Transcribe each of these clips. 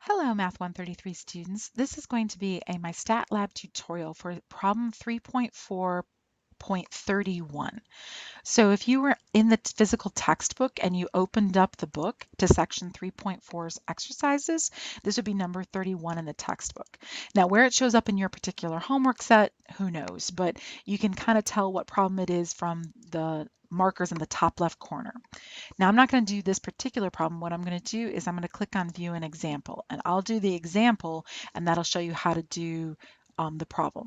Hello, Math 133 students. This is going to be a MyStatLab tutorial for problem 3.4.31. So if you were in the physical textbook and you opened up the book to section 3.4's exercises, this would be number 31 in the textbook. Now, where it shows up in your particular homework set, who knows, but you can kind of tell what problem it is from the markers in the top left corner. Now, I'm not going to do this particular problem. What I'm going to do is I'm going to click on View an Example, and I'll do the example, and that'll show you how to do the problem.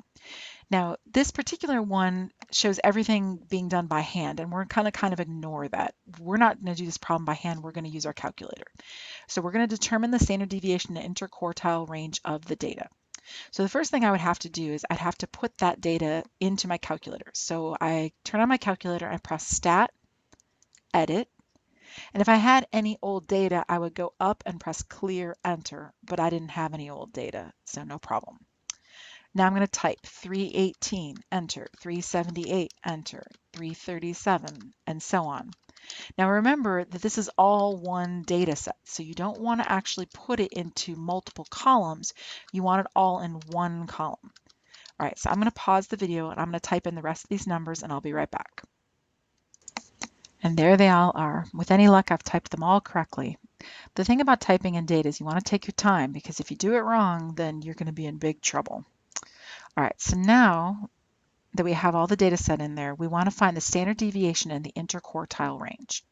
Now, this particular one shows everything being done by hand, and we're kind of ignore that. We're not going to do this problem by hand. We're going to use our calculator. So we're going to determine the standard deviation and interquartile range of the data. So the first thing I would have to do is I'd have to put that data into my calculator. So I turn on my calculator and press Stat, Edit. And if I had any old data, I would go up and press Clear, Enter, but I didn't have any old data, so no problem. Now I'm going to type 318, enter, 378, enter, 337, and so on. Now remember that this is all one data set, so you don't want to actually put it into multiple columns. You want it all in one column. All right, so I'm going to pause the video and I'm going to type in the rest of these numbers and I'll be right back. And there they all are. With any luck, I've typed them all correctly. The thing about typing in data is you want to take your time, because if you do it wrong, then you're going to be in big trouble. All right, so now that we have all the data set in there, we want to find the standard deviation and the interquartile range.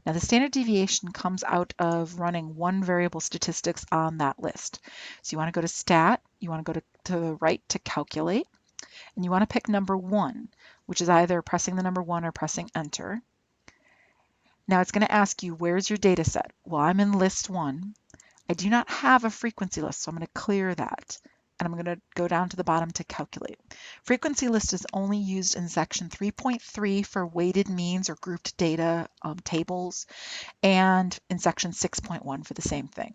Now the standard deviation comes out of running one variable statistics on that list. So you want to go to Stat, you want to go to the right to Calculate, and you want to pick number 1, which is either pressing the number 1 or pressing Enter. Now it's going to ask you, where's your data set? Well, I'm in list 1. I do not have a frequency list, so I'm going to clear that. And I'm going to go down to the bottom to calculate. Frequency list is only used in section 3.3 for weighted means or grouped data tables, and in section 6.1 for the same thing.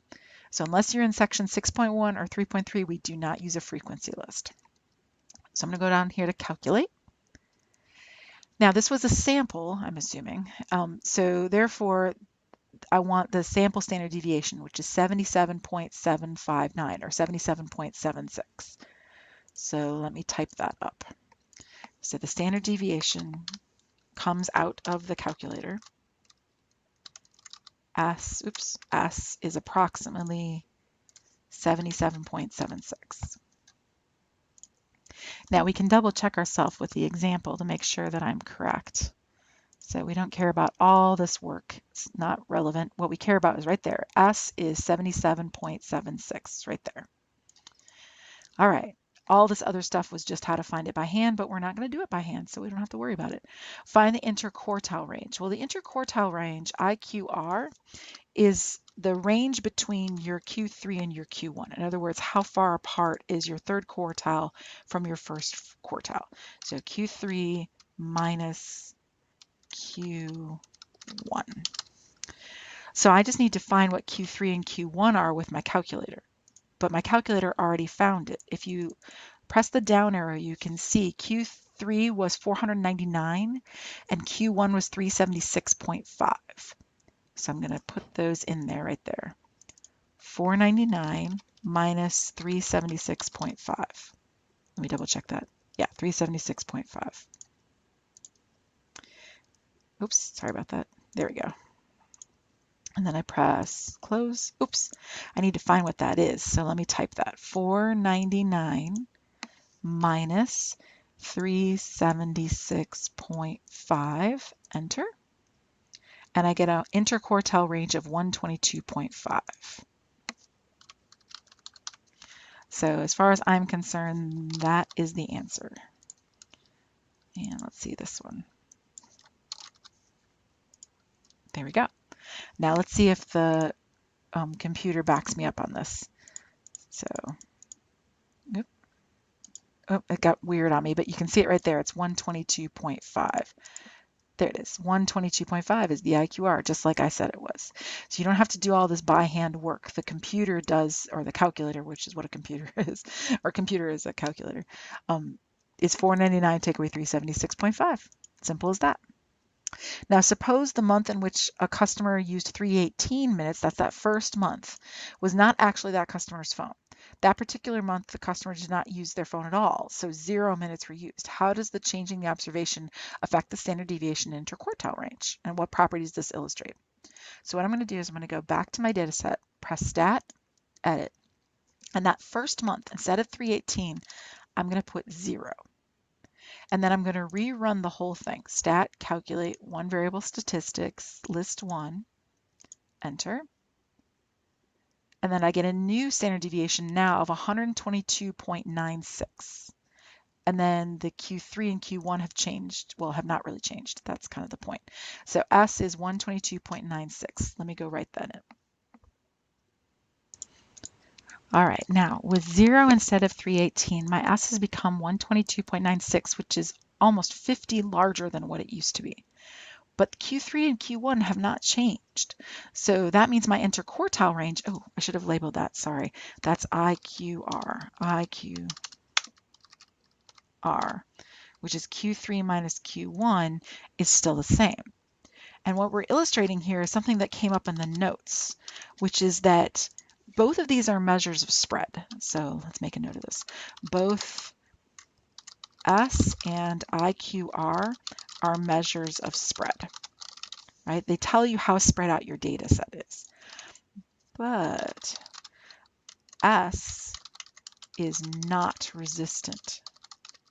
So unless you're in section 6.1 or 3.3, we do not use a frequency list. So I'm going to go down here to calculate. Now this was a sample, I'm assuming, so therefore I want the sample standard deviation, which is 77.759 or 77.76. So let me type that up. So the standard deviation comes out of the calculator. S is approximately 77.76. Now we can double check ourselves with the example to make sure that I'm correct. So we don't care about all this work. It's not relevant. What we care about is right there. S is 77.76, right there. All right. All this other stuff was just how to find it by hand, but we're not going to do it by hand, so we don't have to worry about it. Find the interquartile range. Well, the interquartile range, IQR, is the range between your Q3 and your Q1. In other words, how far apart is your third quartile from your first quartile? So Q3 minus Q1. So I just need to find what Q3 and Q1 are with my calculator, but my calculator already found it. If you press the down arrow, you can see Q3 was 499 and Q1 was 376.5. So I'm going to put those in there right there. 499 minus 376.5. Let me double check that. Yeah, 376.5. Oops, sorry about that. There we go. And then I press close. Oops, I need to find what that is. So let me type that. 499 minus 376.5, enter. And I get an interquartile range of 122.5. So as far as I'm concerned, that is the answer. And let's see this one. There we go. Now let's see if the computer backs me up on this. So, oh, it got weird on me, but you can see it right there. It's 122.5. There it is. 122.5 is the IQR, just like I said it was. So you don't have to do all this by hand work. The computer does, or the calculator, which is what a computer is, or computer is a calculator, is 499 take away 376.5. Simple as that. Now, suppose the month in which a customer used 318 minutes, that's that first month, was not actually that customer's phone. That particular month, the customer did not use their phone at all, so 0 minutes were used. How does the changing the observation affect the standard deviation interquartile range? And what properties does this illustrate? So what I'm going to do is I'm going to go back to my data set, press Stat, Edit. And that first month, instead of 318, I'm going to put 0. And then I'm going to rerun the whole thing. Stat, calculate one variable statistics, list 1, enter. And then I get a new standard deviation now of 122.96. And then the Q3 and Q1 have changed. Well, have not really changed. That's kind of the point. So S is 122.96. Let me go write that in. All right, now with 0 instead of 318, my S has become 122.96, which is almost 50 larger than what it used to be. But Q3 and Q1 have not changed. So that means my interquartile range, oh, I should have labeled that, sorry. That's IQR, which is Q3 minus Q1 is still the same. And what we're illustrating here is something that came up in the notes, which is that both of these are measures of spread. So let's make a note of this. Both S and IQR are measures of spread, right? They tell you how spread out your data set is. But S is not resistant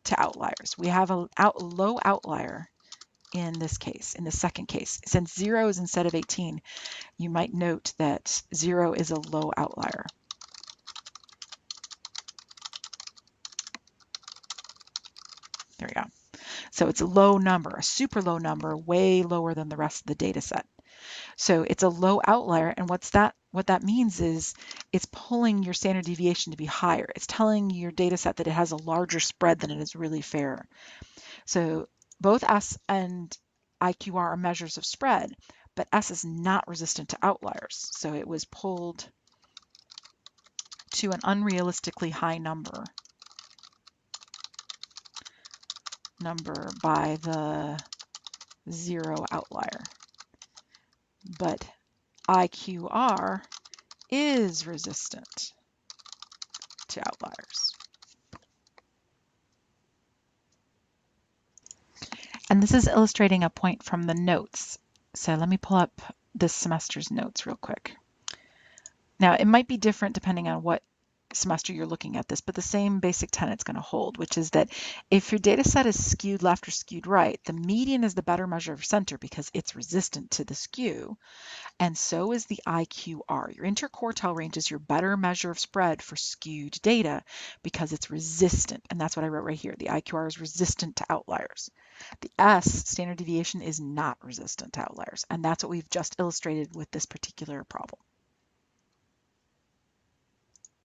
to outliers. We have a low outlier in this case, in the second case. Since 0 is instead of 18, you might note that 0 is a low outlier. There we go. So it's a low number, a super low number, way lower than the rest of the data set. So it's a low outlier, and what that means is it's pulling your standard deviation to be higher. It's telling your data set that it has a larger spread than it is really fair. So both S and IQR are measures of spread, but S is not resistant to outliers. So it was pulled to an unrealistically high number by the 0 outlier. But IQR is resistant to outliers. And this is illustrating a point from the notes. So let me pull up this semester's notes real quick. Now, it might be different depending on what semester you're looking at this, but the same basic tenet's going to hold, which is that if your data set is skewed left or skewed right, the median is the better measure of center because it's resistant to the skew, and so is the IQR. Your interquartile range is your better measure of spread for skewed data because it's resistant, and that's what I wrote right here. The IQR is resistant to outliers. The S, standard deviation, is not resistant to outliers, and that's what we've just illustrated with this particular problem.